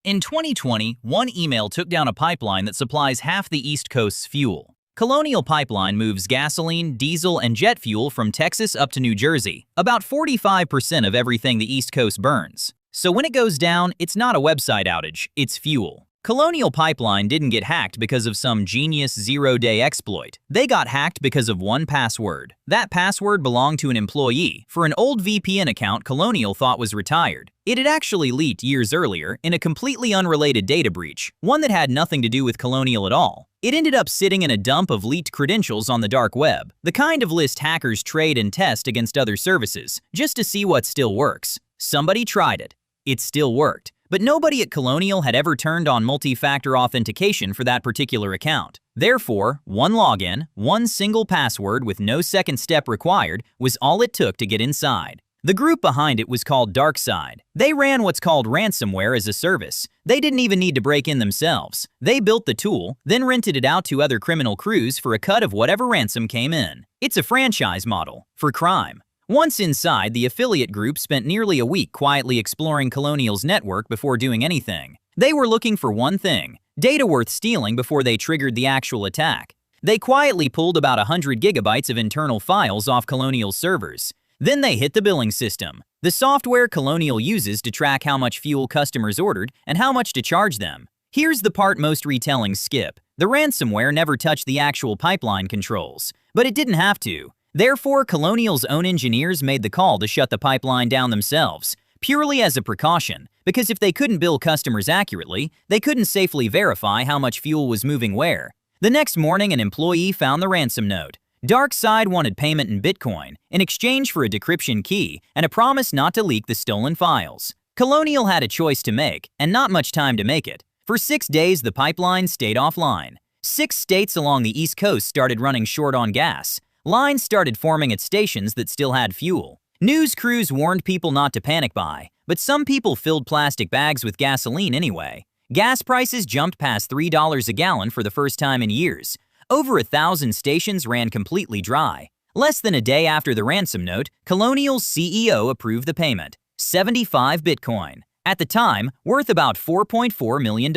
In 2020, one email took down a pipeline that supplies half the East Coast's fuel. Colonial Pipeline moves gasoline, diesel, and jet fuel from Texas up to New Jersey, about 45% of everything the East Coast burns. So when it goes down, it's not a website outage, it's fuel. Colonial Pipeline didn't get hacked because of some genius zero-day exploit. They got hacked because of one password. That password belonged to an employee for an old VPN account Colonial thought was retired. It had actually leaked years earlier in a completely unrelated data breach, one that had nothing to do with Colonial at all. It ended up sitting in a dump of leaked credentials on the dark web, the kind of list hackers trade and test against other services, just to see what still works. Somebody tried it. It still worked. But nobody at Colonial had ever turned on multi-factor authentication for that particular account. Therefore, one login, one single password with no second step required was all it took to get inside. The group behind it was called DarkSide. They ran what's called ransomware as a service. They didn't even need to break in themselves. They built the tool, then rented it out to other criminal crews for a cut of whatever ransom came in. It's a franchise model for crime. Once inside, the affiliate group spent nearly a week quietly exploring Colonial's network before doing anything. They were looking for one thing, data worth stealing before they triggered the actual attack. They quietly pulled about 100 gigabytes of internal files off Colonial's servers. Then they hit the billing system, the software Colonial uses to track how much fuel customers ordered and how much to charge them. Here's the part most retellings skip. The ransomware never touched the actual pipeline controls, but it didn't have to. Therefore, Colonial's own engineers made the call to shut the pipeline down themselves, purely as a precaution, because if they couldn't bill customers accurately, they couldn't safely verify how much fuel was moving where. The next morning, an employee found the ransom note. DarkSide wanted payment in Bitcoin in exchange for a decryption key and a promise not to leak the stolen files. Colonial had a choice to make, and not much time to make it. For 6 days, the pipeline stayed offline. 6 states along the East Coast started running short on gas. Lines started forming at stations that still had fuel. News crews warned people not to panic buy, but some people filled plastic bags with gasoline anyway. Gas prices jumped past $3 a gallon for the first time in years. Over 1,000 stations ran completely dry. Less than a day after the ransom note, Colonial's CEO approved the payment, 75 Bitcoin. At the time, worth about $4.4 million.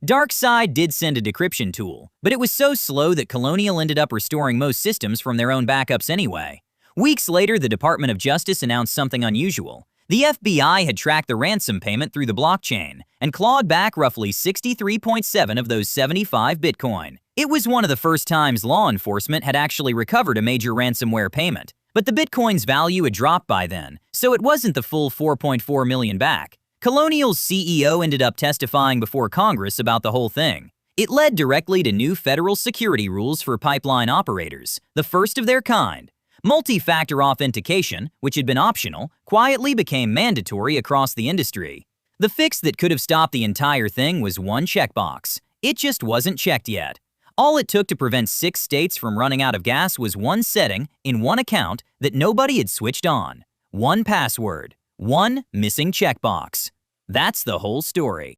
DarkSide did send a decryption tool, but it was so slow that Colonial ended up restoring most systems from their own backups anyway. Weeks later, the Department of Justice announced something unusual. The FBI had tracked the ransom payment through the blockchain and clawed back roughly 63.7 of those 75 Bitcoin. It was one of the first times law enforcement had actually recovered a major ransomware payment. But the Bitcoin's value had dropped by then, so it wasn't the full 4.4 million back. Colonial's CEO ended up testifying before Congress about the whole thing. It led directly to new federal security rules for pipeline operators, the first of their kind. Multi-factor authentication, which had been optional, quietly became mandatory across the industry. The fix that could have stopped the entire thing was one checkbox. It just wasn't checked yet. All it took to prevent 6 states from running out of gas was one setting in one account that nobody had switched on. One password. One missing checkbox. That's the whole story.